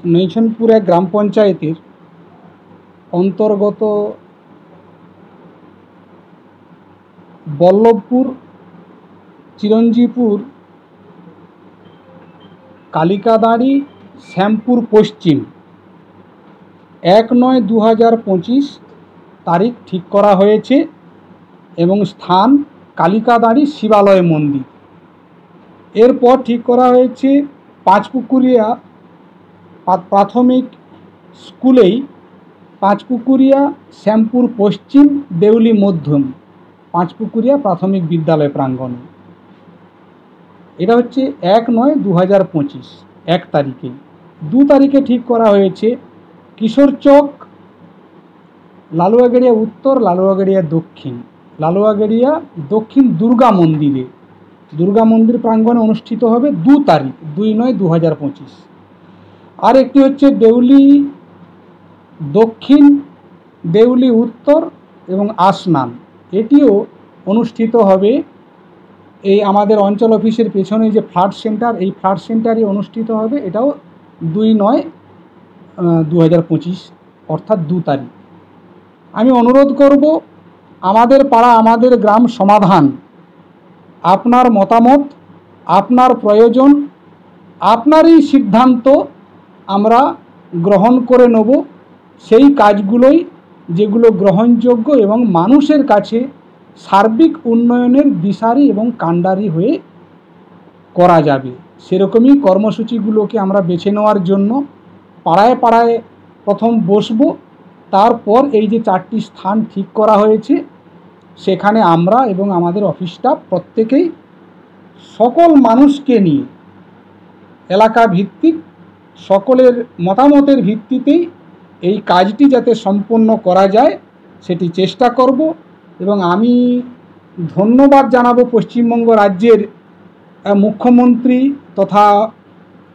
নৈছনপুর এক গ্রাম পঞ্চায়েতের অন্তর্গত বল্লভপুর, চিরঞ্জিপুর, কালিকাদাঁড়ি, শ্যামপুর পশ্চিম 1/9/2025 তারিখ ঠিক করা হয়েছে এবং স্থান কালিকাদাঁড়ি শিবালয় মন্দির। এরপর ঠিক করা হয়েছে পাঁচপুকুরিয়া প্রাথমিক স্কুলেই পাঁচপুকুরিয়া শ্যামপুর পশ্চিম দেউলি মধ্যম পাঁচপুকুরিয়া প্রাথমিক বিদ্যালয় প্রাঙ্গণে। এটা হচ্ছে 1/9/2025 1 তারিখে। 2 তারিখে ঠিক করা হয়েছে কিশোরচক, লালুয়াগড়িয়া উত্তর, লালুয়াগড়িয়া দক্ষিণ, লালুয়াগড়িয়া দক্ষিণ দুর্গা মন্দিরে, দুর্গা মন্দির প্রাঙ্গণে অনুষ্ঠিত হবে 2 তারিখ 2/9/2025। আর একটি হচ্ছে দেউলি দক্ষিণ, দেউলি উত্তর এবং আসনান, এটিও অনুষ্ঠিত হবে এই আমাদের অঞ্চল অফিসের পেছনে যে ফ্লাড সেন্টার, এই ফ্লাড সেন্টারে অনুষ্ঠিত হবে। এটাও 2/9/2025 অর্থাৎ 2 তারিখ। আমি অনুরোধ করব, আমাদের পাড়া আমাদের গ্রাম সমাধান, আপনার মতামত, আপনার প্রয়োজন, আপনারই সিদ্ধান্ত আমরা গ্রহণ করে নেব। সেই কাজগুলোই যেগুলো গ্রহণযোগ্য এবং মানুষের কাছে সার্বিক উন্নয়নের দিশারি এবং কাণ্ডারি হয়ে করা যাবে, সেরকমই কর্মসূচিগুলোকে আমরা বেছে নেওয়ার জন্য পাড়ায় পাড়ায় প্রথম বসবো। তারপর এই যে 4টি স্থান ঠিক করা হয়েছে, সেখানে আমরা এবং আমাদের অফিস স্টাফ প্রত্যেকেই সকল মানুষকে নিয়ে এলাকা ভিত্তিক সকলের মতামতের ভিত্তিতেই এই কাজটি যাতে সম্পন্ন করা যায় সেটি চেষ্টা করব। এবং আমি ধন্যবাদ জানাবো পশ্চিমবঙ্গ রাজ্যের মুখ্যমন্ত্রী তথা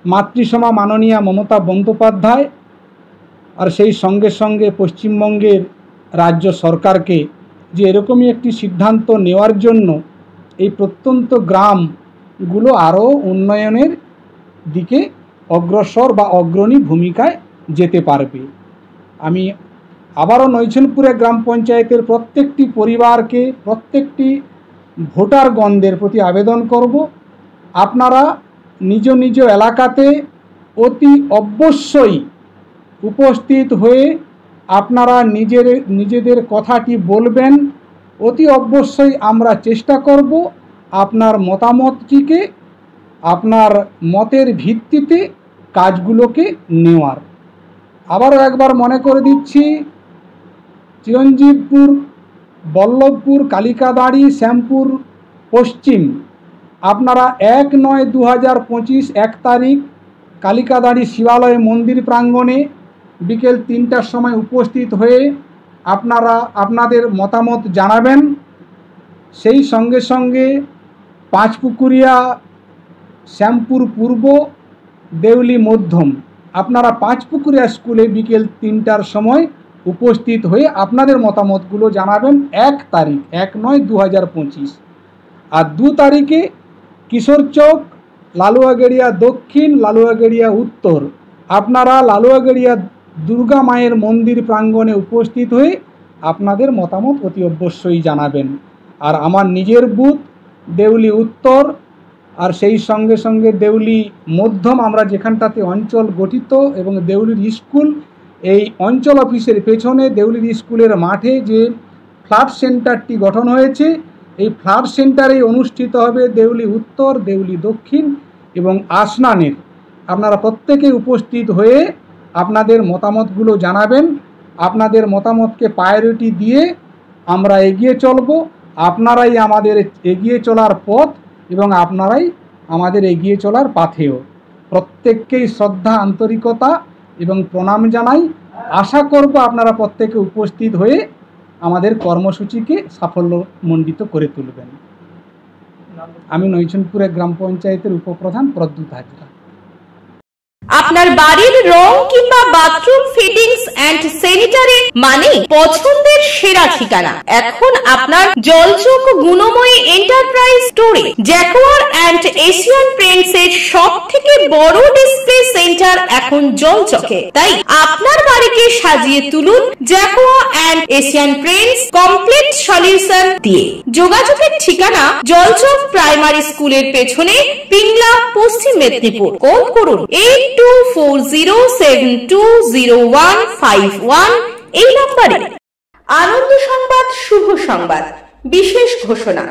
মাতৃসমা মাননীয়া মমতা বন্দ্যোপাধ্যায়, আর সেই সঙ্গে সঙ্গে পশ্চিমবঙ্গের রাজ্য সরকারকে, যে এরকমই একটি সিদ্ধান্ত নেওয়ার জন্য এই প্রত্যন্ত গ্রামগুলো আরও উন্নয়নের দিকে অগ্রসর বা অগ্রণী ভূমিকায় যেতে পারবে। আমি আবারও নৈছনপুরে গ্রাম পঞ্চায়েতের প্রত্যেকটি পরিবারকে, প্রত্যেকটি ভোটারগণদের প্রতি আবেদন করব, আপনারা নিজ নিজ এলাকাতে অতি অবশ্যই উপস্থিত হয়ে আপনারা নিজেদের কথাটি বলবেন। অতি অবশ্যই আমরা চেষ্টা করব আপনার মতামতটিকে, আপনার মতের ভিত্তিতে কাজগুলোকে নেওয়ার। আবারও একবার মনে করে দিচ্ছি, চিরঞ্জিবপুর, বল্লভপুর, কালিকাদাঁড়ি, শ্যামপুর পশ্চিম আপনারা 1/9/2025 1 তারিখ কালিকাদাঁড়ি শিবালয় মন্দির প্রাঙ্গণে বিকেল 3টার সময় উপস্থিত হয়ে আপনারা আপনাদের মতামত জানাবেন। সেই সঙ্গে সঙ্গে পাঁচপুকুরিয়া শ্যামপুর পূর্ব, দেউলি মধ্যম আপনারা পাঁচপুকুরিয়া স্কুলে বিকেল 3টার সময় উপস্থিত হয়ে আপনাদের মতামতগুলো জানাবেন 1 তারিখ 1/9/2025। আর 2 তারিখে কিশোরচক, লালুয়াগড়িয়া দক্ষিণ, লালুয়াগড়িয়া উত্তর আপনারা লালুয়াগড়িয়া দুর্গা মায়ের মন্দির প্রাঙ্গণে উপস্থিত হয়ে আপনাদের মতামত অতি অবশ্যই জানাবেন। আর আমার নিজের বুথ দেউলি উত্তর, আর সেই সঙ্গে সঙ্গে দেউলি মধ্যম, আমরা যেখানটাতে অঞ্চল গঠিত, এবং দেউলির স্কুল, এই অঞ্চল অফিসের পেছনে দেউলির স্কুলের মাঠে যে ফ্লাড সেন্টারটি গঠন হয়েছে, এই ফ্লাড সেন্টারেই অনুষ্ঠিত হবে দেউলি উত্তর, দেউলি দক্ষিণ এবং আসনানের। আপনারা প্রত্যেকেই উপস্থিত হয়ে আপনাদের মতামতগুলো জানাবেন। আপনাদের মতামতকে প্রায়োরিটি দিয়ে আমরা এগিয়ে চলব। আপনারাই আমাদের এগিয়ে চলার পথ এবং আপনারাই আমাদের এগিয়ে চলার পাথেয়। প্রত্যেককেই শ্রদ্ধা, আন্তরিকতা এবং প্রণাম জানাই। আশা করব আপনারা প্রত্যেকে উপস্থিত হয়ে আমাদের কর্মসূচিকে সাফল্যমণ্ডিত করে তুলবেন। আমি নৈছনপুরে গ্রাম পঞ্চায়েতের উপপ্রধান প্রদ্যুৎ হাজরা। আপনার বাড়ির রং কিংবা বাথরুম ফিটিংস এন্ড স্যানিটারি মানে পছন্দের সেরা ঠিকানা। এখন আপনার জলচক গুণময়ী এন্টারপ্রাইজ স্টোরে জ্যাকোয়ার এন্ড এশিয়ান পেইন্টস এর সবথেকে বড় ডিসপ্লে সেন্টার এখন জলচকে। তাই আপনার বাড়িকে সাজিয়ে তুলুন জ্যাকোয়া and Asian Paints complete solution দিয়ে। যোগাযোগের ঠিকানা জলচক প্রাইমারি স্কুলের পেছনে, পিংলা, পশ্চিম মেদিনীপুর। কল করুন 8240720151 এই নম্বরে। আনন্দ সংবাদ, শুভ সংবাদ, বিশেষ ঘোষণা,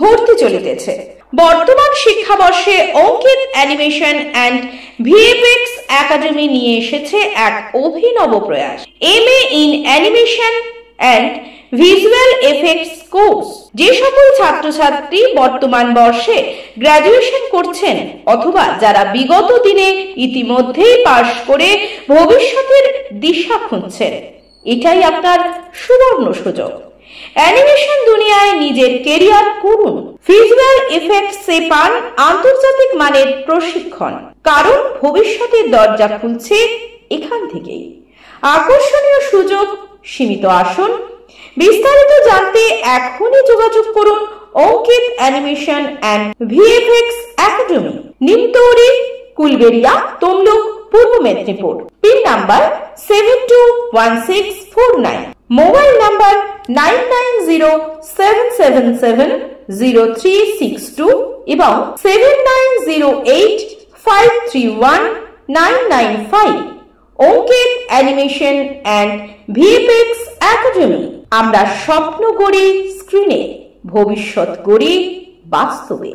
ভর্তি চলিতেছে। বর্তমান শিক্ষাবর্ষে Ankit animation and VFX academy নিয়ে এসেছে এক অভিনব প্রয়াস, MA in animation and visual effects course. যে সকল ছাত্রছাত্রী বর্তমান বর্ষে গ্র্যাজুয়েশন করছেন অথবা যারা বিগত দিনে ইতিমধ্যেই পাশ করে ভবিষ্যতের দিশা খুঁজছেন, এটাই আপনার সুবর্ণ সুযোগ। অ্যানিমেশন দুনিয়ায় নিজের কেরিয়ার করুন, ভিজুয়াল এফেক্টসে পান আন্তর্জাতিক মানের প্রশিক্ষণ, কারণ ভবিষ্যতের দরজা খুলছে এখান থেকেই। আকর্ষণীয় সুযোগ, সীমিত আসন। বিস্তারিত জানতে এখনই যোগাযোগ করুন Ankit animation and VFX academy, Nimtouri, Kulberia, Tamluk, Purba Medinipur. Pin number 721649, mobile number 9907770362 এবং 7908531995। Ankit animation and VFX academy. আমরা স্বপ্ন গড়ি স্ক্রিনে, ভবিষ্যৎ গড়ি বাস্তবে।